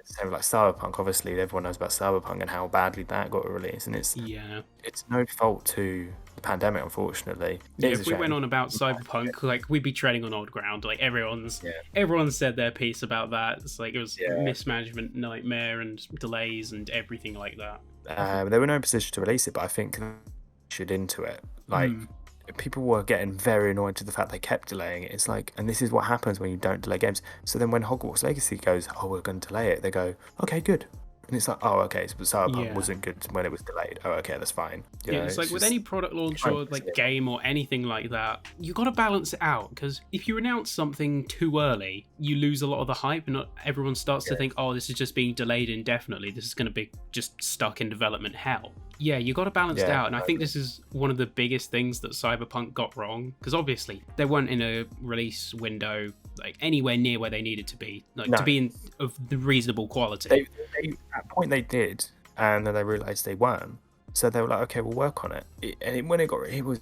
same with like Cyberpunk. Obviously, everyone knows about Cyberpunk and how badly that got released, and it's no fault to the pandemic, unfortunately. Yeah, It is if a we went shame. on about Cyberpunk, like we'd be treading on old ground. Like everyone's Yeah, everyone said their piece about that. It's like it was yeah. mismanagement nightmare and delays and everything like that. They were in no position to release it, but I think they should into it. Like, Hmm. people were getting very annoyed to the fact they kept delaying it. It's like, and this is what happens when you don't delay games. So then when Hogwarts Legacy goes, oh, we're going to delay it, they go, okay, good. And it's like, oh, okay, so Cyberpunk Yeah. wasn't good when it was delayed. Oh, okay, that's fine. Yeah, it's like with any product launch or like game or anything like that, you got to balance it out, because if you announce something too early, you lose a lot of the hype, and not everyone starts to think, oh, this is just being delayed indefinitely. This is going to be just stuck in development hell. Yeah, you got to balance it out, and I think this is one of the biggest things that Cyberpunk got wrong, because obviously they weren't in a release window like anywhere near where they needed to be, like to be of the reasonable quality. They, at that point they did, and then they realised they weren't. So they were like, okay, we'll work on it. When it was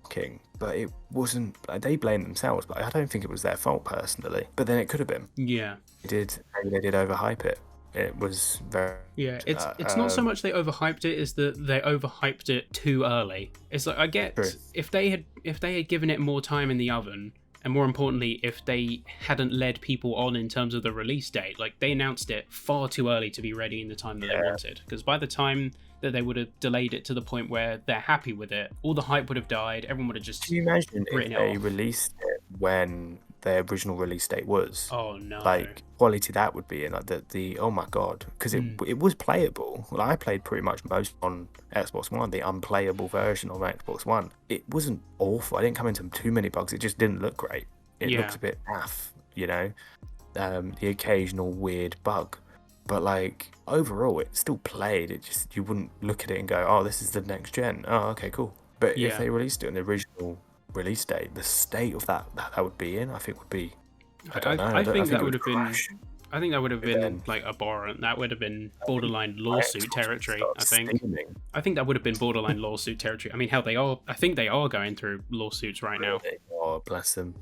king, but it wasn't. Like, they blamed themselves, but I don't think it was their fault personally. But then it could have been. Yeah. Maybe they did overhype it. It was very. Yeah, it's not so much they overhyped it, is that they overhyped it too early. It's like, I get if they had given it more time in the oven, and more importantly, if they hadn't led people on in terms of the release date, like they announced it far too early to be ready in the time that they wanted. Because by the time that they would have delayed it to the point where they're happy with it, all the hype would have died. Everyone would have just. Can you imagine if they off. released it when their original release date was? Oh no! Like quality that would be in, like the oh my god, because it was playable. Well, I played pretty much most on Xbox One, the unplayable version on Xbox One. It wasn't awful. I didn't come into too many bugs. It just didn't look great. It looked a bit naff, you know. The occasional weird bug. But like overall, it still played. It just, you wouldn't look at it and go, "Oh, this is the next gen." Oh, okay, cool. But if they released it on the original release date, the state of that would be in, I think would be. I don't know. I think that would have been. I think that would have been like abhorrent. That would have been borderline lawsuit territory. I think. I think that would have been borderline lawsuit territory. I mean, hell, they are. I think they are going through lawsuits right now. Oh, bless them.